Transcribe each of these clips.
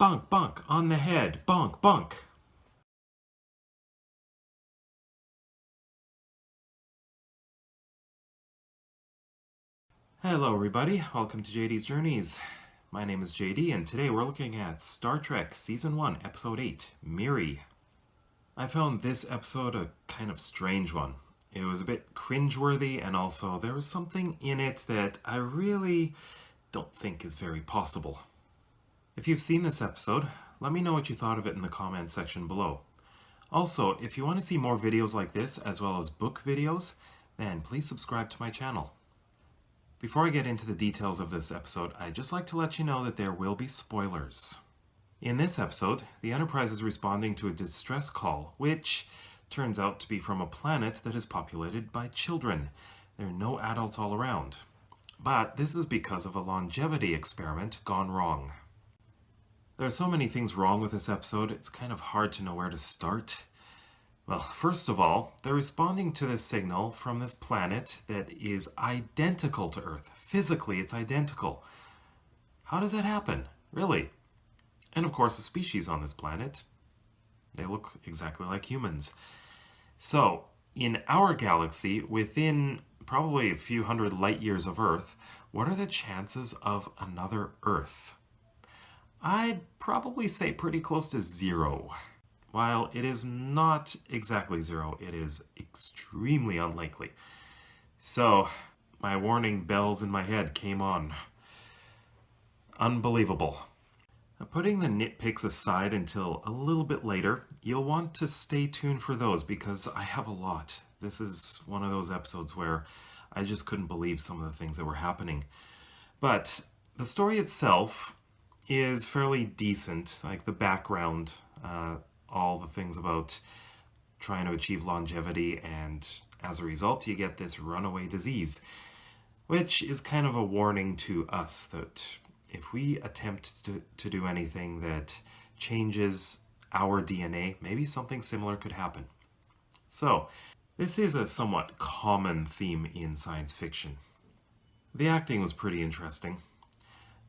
Bonk, bonk, on the head. Bonk, bonk. Hello everybody, welcome to JD's Journeys. My name is JD and today we're looking at Star Trek Season 1, Episode 8, Miri. I found this episode a kind of strange one. It was a bit cringeworthy and also there was something in it that I really don't think is very possible. If you've seen this episode, let me know what you thought of it in the comments section below. Also, if you want to see more videos like this as well as book videos, then please subscribe to my channel. Before I get into the details of this episode, I'd just like to let you know that there will be spoilers. In this episode, the Enterprise is responding to a distress call, which turns out to be from a planet that is populated by children. There are no adults all around. But this is because of a longevity experiment gone wrong. There are so many things wrong with this episode, it's kind of hard to know where to start. Well, first of all, they're responding to this signal from this planet that is identical to Earth. Physically, it's identical. How does that happen? Really? And of course, the species on this planet, they look exactly like humans. So, in our galaxy, within probably a few hundred light years of Earth, what are the chances of another Earth? I'd probably say pretty close to zero. While it is not exactly zero, it is extremely unlikely. So, my warning bells in my head came on. Unbelievable. Now, putting the nitpicks aside until a little bit later, you'll want to stay tuned for those because I have a lot. This is one of those episodes where I just couldn't believe some of the things that were happening. But the story itself is fairly decent, like the background, all the things about trying to achieve longevity, and as a result you get this runaway disease, which is kind of a warning to us that if we attempt to do anything that changes our DNA, maybe something similar could happen. So, this is a somewhat common theme in science fiction. The acting was pretty interesting.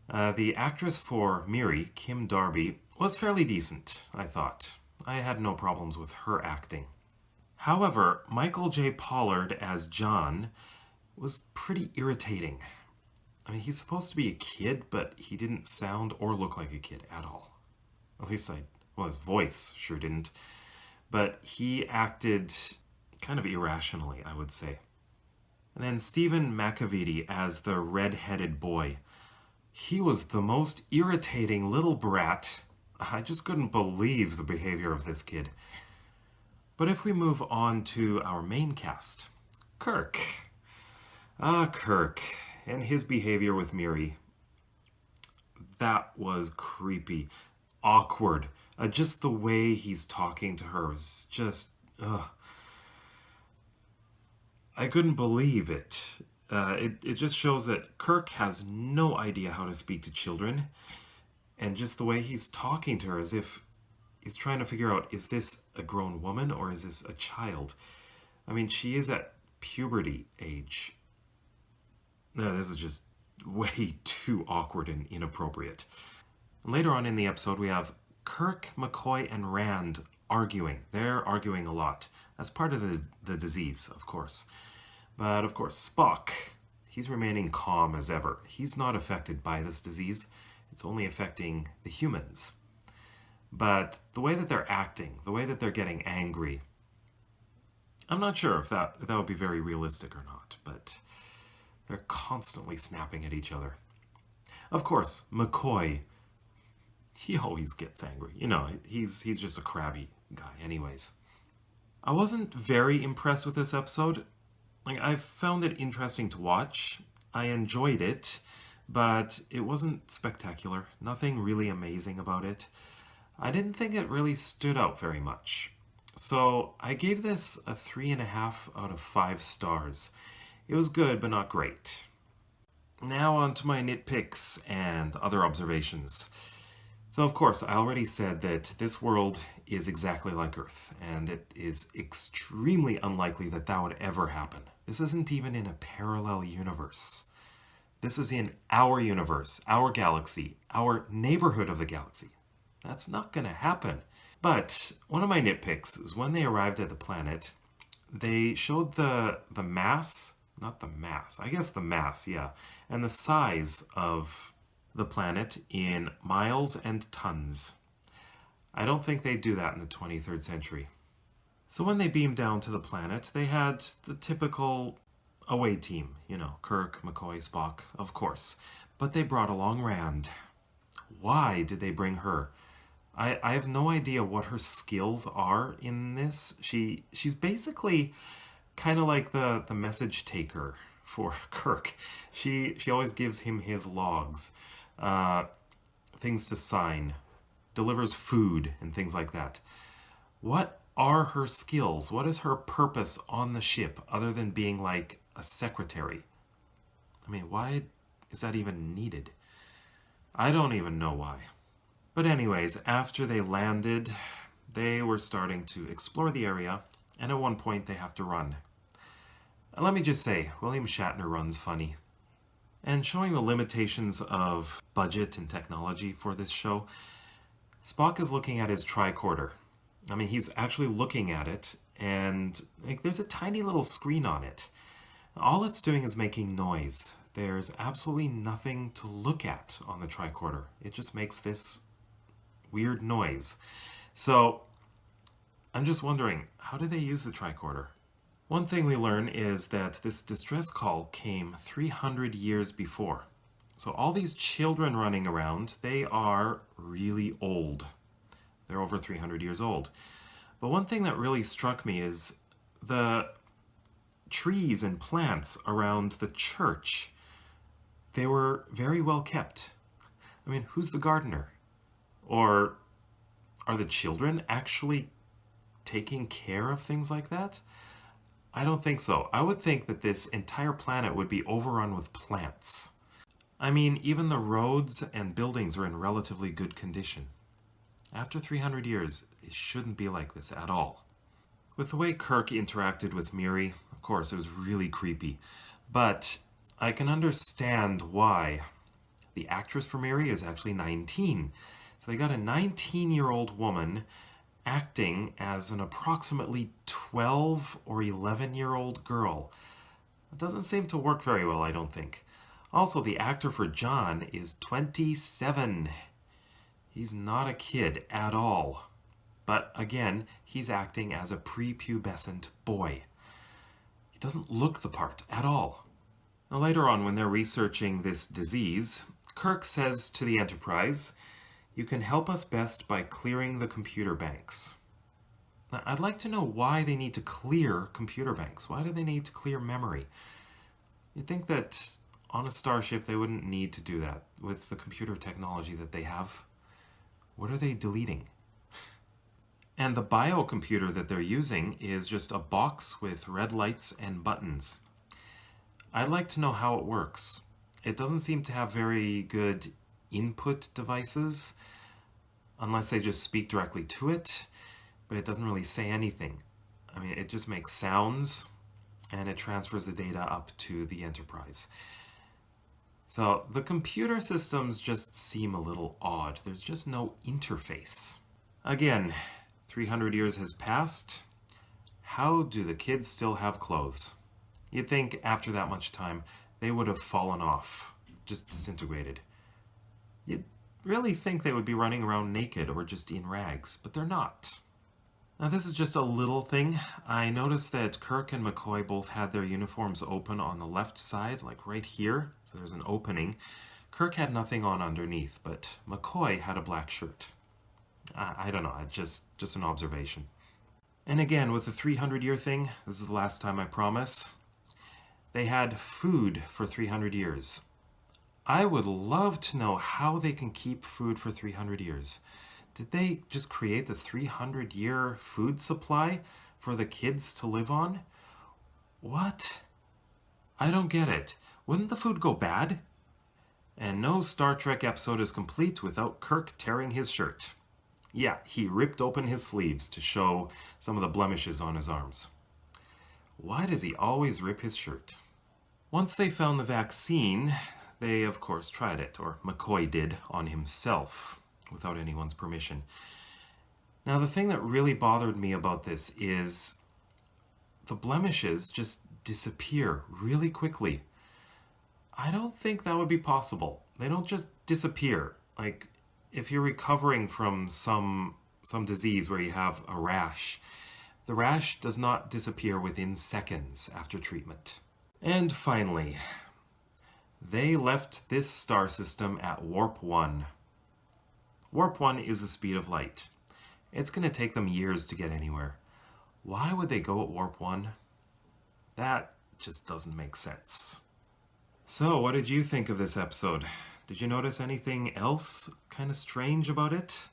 The actress for Miri, Kim Darby, was fairly decent, I thought. I had no problems with her acting. However, Michael J. Pollard as John was pretty irritating. I mean, he's supposed to be a kid, but he didn't sound or look like a kid at all. At least his voice sure didn't. But he acted kind of irrationally, I would say. And then Stephen McAveety as the red-headed boy. He was the most irritating little brat. I just couldn't believe the behavior of this kid. But if we move on to our main cast, Kirk. Kirk and his behavior with Miri. That was creepy, awkward. Just the way he's talking to her was just, I couldn't believe it. It just shows that Kirk has no idea how to speak to children. And just the way he's talking to her, as if he's trying to figure out, is this a grown woman or is this a child? I mean, she is at puberty age. No, this is just way too awkward and inappropriate. And later on in the episode, we have Kirk, McCoy, and Rand arguing. They're arguing a lot. That's part of the disease, of course. But of course, Spock, he's remaining calm as ever. He's not affected by this disease. It's only affecting the humans. But the way that they're acting, the way that they're getting angry, I'm not sure if that would be very realistic or not, but they're constantly snapping at each other. Of course, McCoy, he always gets angry. You know, he's just a crabby guy anyways. I wasn't very impressed with this episode. Like, I found it interesting to watch. I enjoyed it. But it wasn't spectacular, nothing really amazing about it. I didn't think it really stood out very much. So I gave this a 3.5 out of 5 stars. It was good, but not great. Now on to my nitpicks and other observations. So of course, I already said that this world is exactly like Earth, and it is extremely unlikely that that would ever happen. This isn't even in a parallel universe. This is in our universe, our galaxy, our neighborhood of the galaxy. That's not going to happen. But one of my nitpicks is when they arrived at the planet, they showed the mass, not the mass, I guess the mass, yeah, and the size of the planet in miles and tons. I don't think they do that in the 23rd century. So when they beamed down to the planet, they had the typical away team, Kirk, McCoy, Spock, of course. But they brought along Rand. Why did they bring her? I have no idea what her skills are in this. She's basically kind of like the message taker for Kirk. She always gives him his logs, things to sign, delivers food and things like that. What are her skills? What is her purpose on the ship other than being like a secretary? I mean, why is that even needed? I don't even know why. But anyways, after they landed, they were starting to explore the area, and at one point they have to run. And let me just say, William Shatner runs funny. And showing the limitations of budget and technology for this show, Spock is looking at his tricorder. I mean, he's actually looking at it, and there's a tiny little screen on it. All it's doing is making noise. There's absolutely nothing to look at on the tricorder. It just makes this weird noise. So I'm just wondering, how do they use the tricorder? One thing we learn is that this distress call came 300 years before. So all these children running around, they are really old. They're over 300 years old. But one thing that really struck me is the trees and plants around the church. They were very well kept. I mean, who's the gardener? Or are the children actually taking care of things like that? I don't think so. I would think that this entire planet would be overrun with plants. I mean, even the roads and buildings are in relatively good condition. After 300 years, it shouldn't be like this at all. With the way Kirk interacted with Miri, of course, it was really creepy. But I can understand why. The actress for Miri is actually 19. So they got a 19-year-old woman acting as an approximately 12 or 11-year-old girl. It doesn't seem to work very well, I don't think. Also, the actor for John is 27. He's not a kid at all. But again, he's acting as a prepubescent boy. He doesn't look the part at all. Now, later on, when they're researching this disease, Kirk says to the Enterprise, "You can help us best by clearing the computer banks." Now, I'd like to know why they need to clear computer banks. Why do they need to clear memory? You'd think that on a starship they wouldn't need to do that with the computer technology that they have. What are they deleting? And the biocomputer that they're using is just a box with red lights and buttons. I'd like to know how it works. It doesn't seem to have very good input devices, unless they just speak directly to it, but it doesn't really say anything. I mean, it just makes sounds, and it transfers the data up to the Enterprise. So the computer systems just seem a little odd. There's just no interface. Again, 300 years has passed. How do the kids still have clothes? You'd think after that much time, they would have fallen off, just disintegrated. You'd really think they would be running around naked or just in rags, but they're not. Now this is just a little thing. I noticed that Kirk and McCoy both had their uniforms open on the left side, like right here. So there's an opening. Kirk had nothing on underneath, but McCoy had a black shirt. I don't know, just an observation. And again, with the 300-year thing, this is the last time I promise, they had food for 300 years. I would love to know how they can keep food for 300 years. Did they just create this 300-year food supply for the kids to live on? What? I don't get it. Wouldn't the food go bad? And no Star Trek episode is complete without Kirk tearing his shirt. Yeah, he ripped open his sleeves to show some of the blemishes on his arms. Why does he always rip his shirt? Once they found the vaccine, they of course tried it, or McCoy did, on himself. without anyone's permission. Now, the thing that really bothered me about this is the blemishes just disappear really quickly. I don't think that would be possible. They don't just disappear. Like, if you're recovering from some disease where you have a rash, the rash does not disappear within seconds after treatment. And finally, they left this star system at warp 1. Warp 1 is the speed of light. It's going to take them years to get anywhere. Why would they go at warp 1? That just doesn't make sense. So, what did you think of this episode? Did you notice anything else kind of strange about it?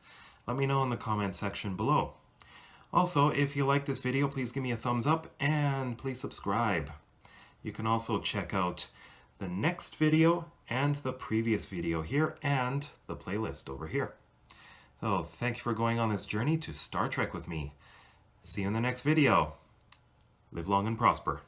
Let me know in the comment section below. Also, if you like this video, please give me a thumbs up and please subscribe. You can also check out the next video and the previous video here and the playlist over here. So, thank you for going on this journey to Star Trek with me. See you in the next video. Live long and prosper.